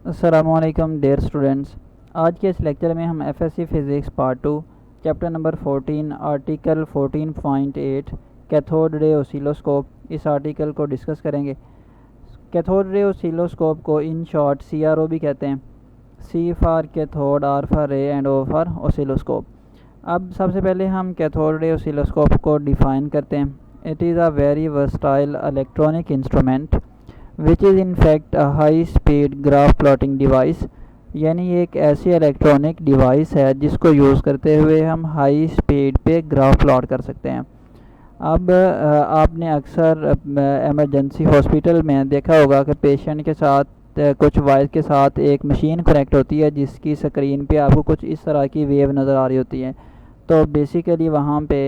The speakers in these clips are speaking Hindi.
अस्सलामुअलैकुम डियर स्टूडेंट्स। आज के इस लेक्चर में हम FSc physics part 2 chapter number 14 article 14.8 cathode ray oscilloscope इस आर्टिकल को डिस्कस करेंगे। कैथोड रे ऑसिलोस्कोप को इन शॉर्ट CRO भी कहते हैं। C for cathode, R for रे एंड O फॉर ऑसिलोस्कोप। अब सबसे पहले हम कैथोड रे ऑसिलोस्कोप को डिफ़ाइन करते हैं। It is a very versatile electronic instrument which is in fact a high speed graph plotting device, यानी एक ऐसी इलेक्ट्रॉनिक डिवाइस है जिसको यूज़ करते हुए हम हाई स्पीड पे ग्राफ प्लॉट कर सकते हैं। अब आपने अक्सर एमरजेंसी हॉस्पिटल में देखा होगा कि पेशेंट के साथ कुछ वायर के साथ एक मशीन कनेक्ट होती है जिसकी स्क्रीन पे आपको कुछ इस तरह की वेव नज़र आ रही होती है। तो बेसिकली वहाँ पे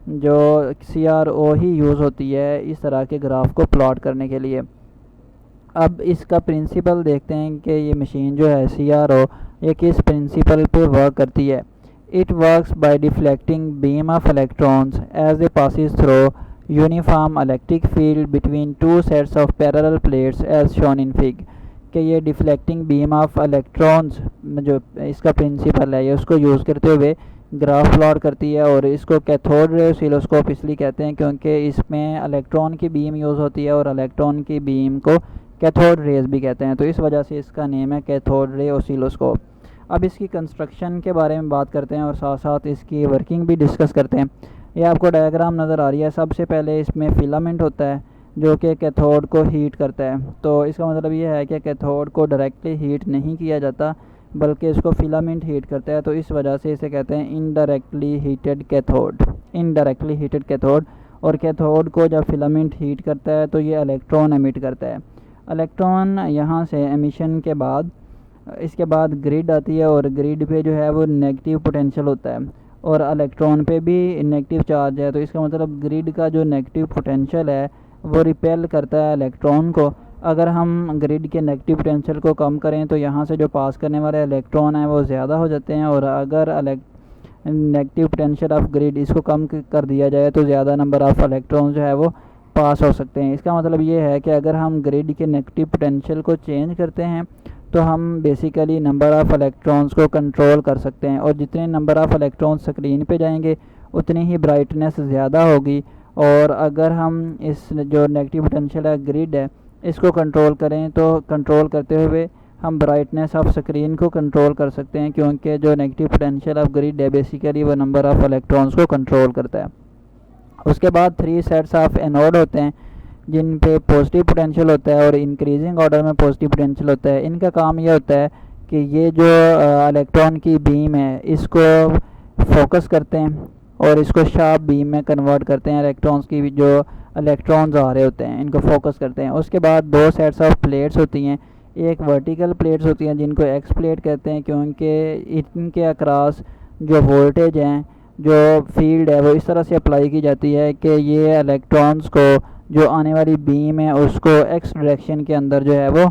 जो CRO ही यूज़ होती है इस तरह के ग्राफ को प्लॉट करने के लिए। अब इसका प्रिंसिपल देखते हैं कि ये मशीन जो है CRO ये किस प्रिंसिपल पे वर्क करती है। It works by deflecting beam of electrons as a passes through uniform electric field between two sets of parallel plates as shown in fig. कि ये डिफ्लेक्टिंग बीम ऑफ इलेक्ट्रॉन्स जो इसका प्रिंसिपल है ये उसको यूज़ करते हुए ग्राफ प्लॉट करती है। और इसको कैथोड रे ऑसिलोस्कोप इसलिए कहते हैं क्योंकि इसमें इलेक्ट्रॉन की बीम यूज़ होती है और इलेक्ट्रॉन की बीम को कैथोड रेज भी कहते हैं, तो इस वजह से इसका नेम है कैथोड रे ऑसिलोस्कोप। अब इसकी कंस्ट्रक्शन के बारे में बात करते हैं और साथ साथ इसकी वर्किंग भी डिस्कस करते हैं। ये आपको डायग्राम नज़र आ रही है। सबसे पहले इसमें फिलामेंट होता है जो कि कैथोड को हीट करता है। तो इसका मतलब ये है कि कैथोड को डायरेक्टली हीट नहीं किया जाता बल्कि इसको फिलामेंट हीट करता है, तो इस वजह से इसे कहते हैं indirectly heated cathode. Indirectly heated cathode. और कैथोड को जब फिलामेंट हीट करता है तो ये इलेक्ट्रॉन एमिट करता है। इलेक्ट्रॉन यहाँ से एमिशन के बाद इसके बाद ग्रिड आती है और ग्रिड पे जो है वो नेगेटिव पोटेंशियल होता है और इलेक्ट्रॉन पे भी नेगेटिव चार्ज है। तो इसका मतलब ग्रिड का जो नेगेटिव पोटेंशियल है वो रिपेल करता है इलेक्ट्रॉन को। अगर हम ग्रिड के नेगेटिव पोटेंशियल को कम करें तो यहाँ से जो पास करने वाले इलेक्ट्रॉन हैं वो ज़्यादा हो जाते हैं, और अगर नेगेटिव पोटेंशियल ऑफ ग्रिड इसको कम कर दिया जाए तो ज़्यादा नंबर ऑफ़ इलेक्ट्रॉन जो है वो पास हो सकते हैं। इसका मतलब ये है कि अगर हम ग्रिड के नेगेटिव पोटेंशियल को चेंज करते हैं तो हम बेसिकली नंबर ऑफ़ इलेक्ट्रॉन्स को कंट्रोल कर सकते हैं, और जितने नंबर ऑफ़ इलेक्ट्रॉन्स स्क्रीन पे जाएंगे उतनी ही ब्राइटनेस ज़्यादा होगी। और अगर हम इस जो नेगेटिव पोटेंशियल है ग्रिड है इसको कंट्रोल करें तो कंट्रोल करते हुए हम ब्राइटनेस ऑफ स्क्रीन को कंट्रोल कर सकते हैं, क्योंकि जो नेगेटिव पोटेंशियल ऑफ ग्रिड है बेसिकली वो नंबर ऑफ़ इलेक्ट्रॉन्स को कंट्रोल करता है। उसके बाद 3 सेट्स ऑफ एनोड होते हैं जिन पे पॉजिटिव पोटेंशियल होता है और इंक्रीजिंग ऑर्डर में पॉजिटिव पोटेंशियल होता है। इनका काम ये होता है कि ये जो इलेक्ट्रॉन की बीम है इसको फोकस करते हैं और इसको शार्प बीम में कन्वर्ट करते हैं। इलेक्ट्रॉन्स की जो इलेक्ट्रॉन्स आ रहे होते हैं इनको फोकस करते हैं। उसके बाद 2 सेट्स ऑफ प्लेट्स होती हैं। एक वर्टिकल प्लेट्स होती हैं जिनको एक्स प्लेट कहते हैं क्योंकि इनके अक्रॉस जो वोल्टेज हैं जो फील्ड है वो इस तरह से अप्लाई की जाती है कि ये इलेक्ट्रॉन्स को जो आने वाली बीम है उसको एक्स डायरेक्शन के अंदर जो है वो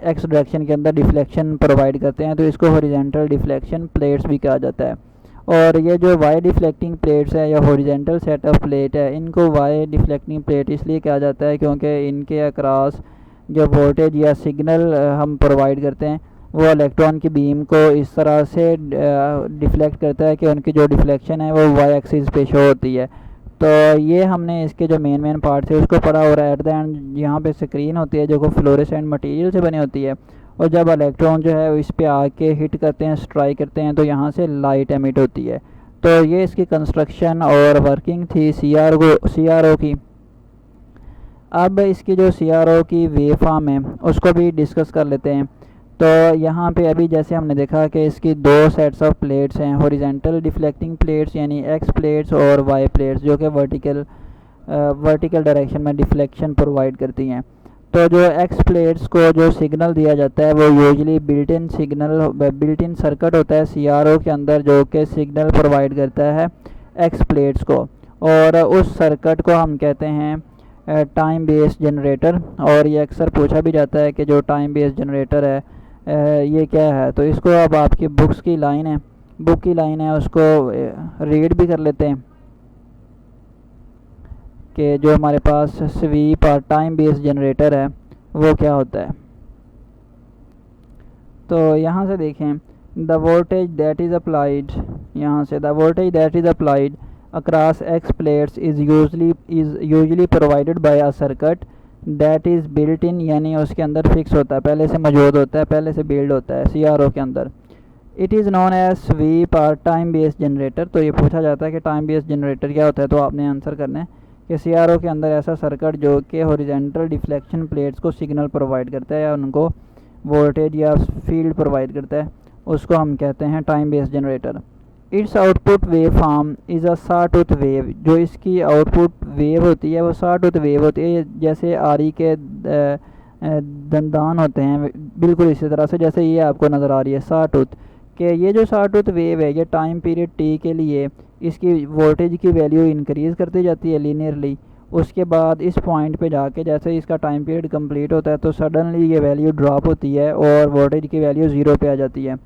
एक्स डायरेक्शन के अंदर डिफ्लेक्शन प्रोवाइड करते हैं, तो इसको हॉरिजॉन्टल डिफ्लेक्शन प्लेट्स भी कहा जाता है। और ये जो वाई डिफ्लेक्टिंग प्लेट्स है या हॉरिजॉन्टल सेट ऑफ प्लेट है इनको वाई डिफ्लेक्टिंग प्लेट इसलिए कहा जाता है क्योंकि इनके अक्रॉस जो वोल्टेज या सिग्नल हम प्रोवाइड करते हैं वो इलेक्ट्रॉन की बीम को इस तरह से डिफ्लेक्ट करता है कि उनकी जो डिफ्लेक्शन है वो वाई एक्सिस पे शो होती है। तो ये हमने इसके जो मेन पार्ट है उसको पढ़ा। और एट द एंड यहाँ पे स्क्रीन होती है जो को फ्लोरेसेंट मटेरियल से बनी होती है, और जब इलेक्ट्रॉन जो है इस पे आके हिट करते हैं, स्ट्राइक करते हैं, तो यहाँ से लाइट एमिट होती है। तो ये इसकी कंस्ट्रक्शन और वर्किंग थी CRO की। अब इसकी जो CRO की वेव फॉर्म है उसको भी डिस्कस कर लेते हैं। तो यहाँ पे अभी जैसे हमने देखा कि इसकी 2 सेट्स ऑफ प्लेट्स हैं, हॉरिजॉन्टल डिफ्लेक्टिंग प्लेट्स यानी एक्स प्लेट्स और वाई प्लेट्स जो कि वर्टिकल डायरेक्शन में डिफ्लेक्शन प्रोवाइड करती हैं। तो जो एक्स प्लेट्स को जो सिग्नल दिया जाता है वो यूजुअली बिल्ट इन सर्किट होता है CRO के अंदर जो कि सिग्नल प्रोवाइड करता है एक्स प्लेट्स को, और उस सर्किट को हम कहते हैं टाइम बेस्ड जनरेटर। और ये अक्सर पूछा भी जाता है कि जो टाइम बेस्ड जनरेटर है ये क्या है। तो इसको अब आपकी बुक की लाइन है उसको रीड भी कर लेते हैं कि जो हमारे पास स्वीप और टाइम बेस्ड जनरेटर है वो क्या होता है। तो यहाँ से देखें the voltage that is applied, यहाँ से the voltage that is applied across x plates is usually provided by a circuit that is built in, यानी उसके अंदर फिक्स होता है, पहले से मौजूद होता है, पहले से बिल्ड होता है CRO के अंदर। It is known as sweep और टाइम बेस्ड जनरेटर। तो ये पूछा जाता है कि टाइम बेस्ड जनरेटर क्या होता है, तो आपने आंसर करना है कि CRO के अंदर ऐसा सर्किट जो कि हॉरिजॉन्टल डिफ्लेक्शन प्लेट्स को सिग्नल प्रोवाइड करता है या उनको वोल्टेज या फील्ड प्रोवाइड करता है, उसको हम कहते हैं time based generator. It's output wave form is a sawtooth wave. जो इसकी आउटपुट वेव होती है वो सॉटूथ वेव होती है, जैसे आरी के दंदान होते हैं, बिल्कुल इसी तरह से जैसे ये आपको नज़र आ रही है सॉटूथ। कि ये जो सॉटूथ वेव है ये टाइम पीरियड T के लिए इसकी वोल्टेज की वैल्यू इंक्रीज़ करती जाती है लीनियरली। उसके बाद इस पॉइंट पे जाके जैसे इसका टाइम पीरियड कंप्लीट होता है तो सडनली ये वैल्यू ड्रॉप होती है और वोल्टेज की वैल्यू 0 पे आ जाती है।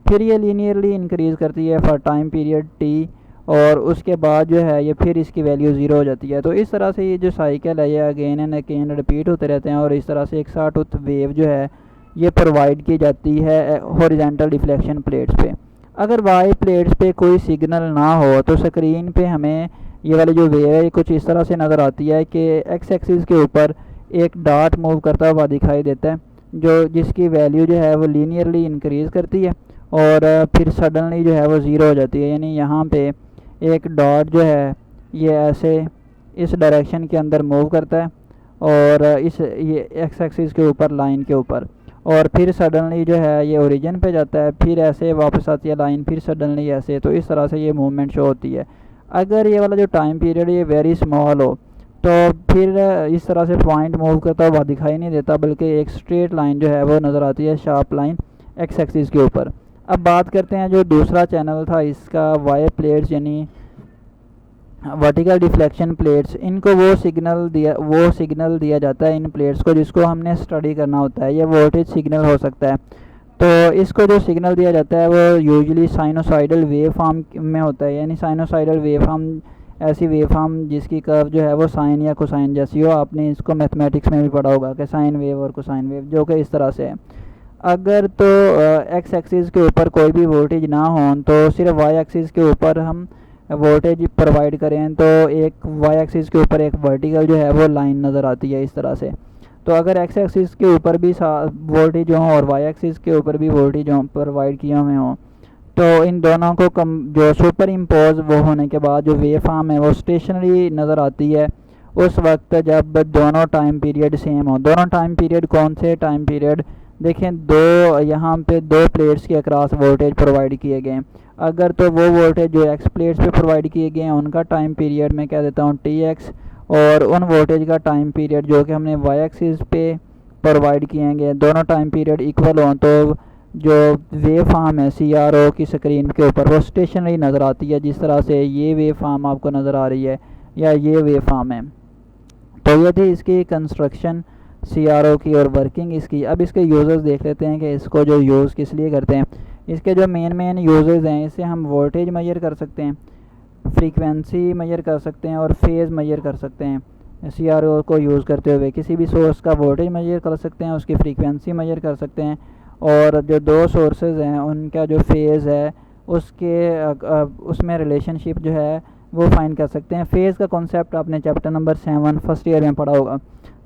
फिर ये लीनियरली इंक्रीज़ करती है फॉर टाइम पीरियड T और उसके बाद जो है ये फिर इसकी वैल्यू 0 हो जाती है। तो इस तरह से ये जो साइकिल है ये अगेन एंड अगेन रिपीट होते रहते हैं और इस तरह से एक सॉटूथ वेव जो है ये प्रोवाइड की जाती है हॉरिजॉन्टल डिफ्लेक्शन प्लेट्स पे। अगर वाई प्लेट्स पे कोई सिग्नल ना हो तो स्क्रीन पे हमें ये वाली जो वेव है ये कुछ इस तरह से नज़र आती है कि एक्स एक्सिस के ऊपर एक डॉट मूव करता हुआ दिखाई देता है, जो जिसकी वैल्यू जो है वो लीनियरली इंक्रीज़ करती है और फिर सडनली जो है वो 0 हो जाती है। यानी यहाँ पे एक डॉट जो है ये ऐसे इस डायरेक्शन के अंदर मूव करता है और ये एक्स एक्सिस के ऊपर लाइन के ऊपर, और फिर सडनली जो है ये ओरिजिन पे जाता है, फिर ऐसे वापस आती है लाइन, फिर सडनली ऐसे। तो इस तरह से ये मूवमेंट शो होती है। अगर ये वाला जो टाइम पीरियड ये वेरी स्मॉल हो तो फिर इस तरह से पॉइंट मूव करता हुआ दिखाई नहीं देता, बल्कि एक स्ट्रेट लाइन जो है वो नज़र आती है, शार्प लाइन एक्स एक्सिस के ऊपर। अब बात करते हैं जो दूसरा चैनल था इसका, वाई प्लेट्स यानी वर्टिकल डिफ्लेक्शन प्लेट्स। इनको वो सिग्नल दिया जाता है इन प्लेट्स को जिसको हमने स्टडी करना होता है। ये वोल्टेज सिग्नल हो सकता है। तो इसको जो सिग्नल दिया जाता है वो यूजुअली साइनोसाइडल वेव फॉर्म में होता है, यानी साइनोसाइडल वेव फॉर्म ऐसी वेव फॉर्म जिसकी कर्व जो है वो साइन या कोसाइन जैसी हो। आपने इसको मैथमेटिक्स में भी पढ़ा होगा कि साइन वेव और कोसाइन वेव, जो कि इस तरह से है। अगर तो एक्स एक्सिस के ऊपर कोई भी वोल्टेज ना हो तो सिर्फ वाई एक्सिस के ऊपर हम वोल्टेज प्रोवाइड करें तो एक वाई एक्सिस के ऊपर एक वर्टिकल जो है वो लाइन नज़र आती है इस तरह से। तो अगर एक्स एक्सिस के ऊपर भी वोल्टेज हों और वाई एक्सिस के ऊपर भी वोल्टेज प्रोवाइड किए हुए हों तो इन दोनों को जो सुपर इम्पोज वो होने के बाद जो वेव फॉर्म है वो स्टेशनरी नज़र आती है उस वक्त जब दोनों टाइम पीरियड सेम हो। दोनों टाइम पीरियड कौन से टाइम पीरियड, देखें दो यहाँ पे दो प्लेट्स के अक्रॉस वोल्टेज प्रोवाइड किए गए हैं। अगर तो वो वोल्टेज जो एक्स प्लेट्स पे प्रोवाइड किए गए हैं उनका टाइम पीरियड मैं कह देता हूँ TX, और उन वोल्टेज का टाइम पीरियड जो कि हमने वाई एक्सिस पे प्रोवाइड किए गए, दोनों टाइम पीरियड इक्वल हों तो जो वेव फॉर्म है CRO की स्क्रीन के ऊपर वो स्टेशनरी नज़र आती है, जिस तरह से ये वेव फॉर्म आपको नज़र आ रही है या ये वेव फॉर्म है। तो ये थी इसकी कंस्ट्रक्शन CRO की और वर्किंग इसकी। अब इसके यूज़र्स देख लेते हैं कि इसको जो यूज़ किस लिए करते हैं। इसके जो मेन यूज़र्स हैं, इससे हम वोल्टेज मेजर कर सकते हैं, फ्रीक्वेंसी मेजर कर सकते हैं और फेज़ मेजर कर सकते हैं। CRO को यूज़ करते हुए किसी भी सोर्स का वोल्टेज मेजर कर सकते हैं, उसकी फ्रीक्वेंसी मेजर कर सकते हैं, और जो दो सोर्सेज हैं उनका जो फेज़ है उसमें रिलेशनशिप जो है वो फाइंड कर सकते हैं। फेज़ का कॉन्सेप्ट आपने चैप्टर नंबर 7 फर्स्ट ईयर में पढ़ा होगा।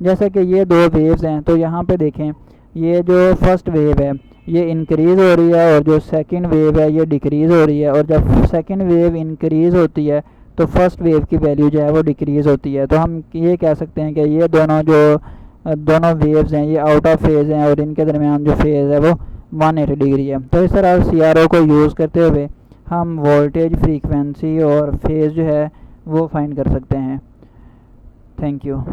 जैसे कि ये दो वेव्स हैं तो यहाँ पे देखें ये जो फर्स्ट वेव है ये इंक्रीज़ हो रही है और जो सेकंड वेव है ये डिक्रीज़ हो रही है, और जब सेकंड वेव इंक्रीज़ होती है तो फर्स्ट वेव की वैल्यू जो है वो डिक्रीज़ होती है। तो हम ये कह सकते हैं कि ये दोनों वेव्स हैं ये आउट ऑफ फेज़ हैं और इनके दरमियान जो फेज़ है वो 180 डिग्री है। तो इस तरह CRO को यूज़ करते हुए हम वोल्टेज, फ्रीक्वेंसी और फेज़ जो है वो फाइंड कर सकते हैं। Thank you.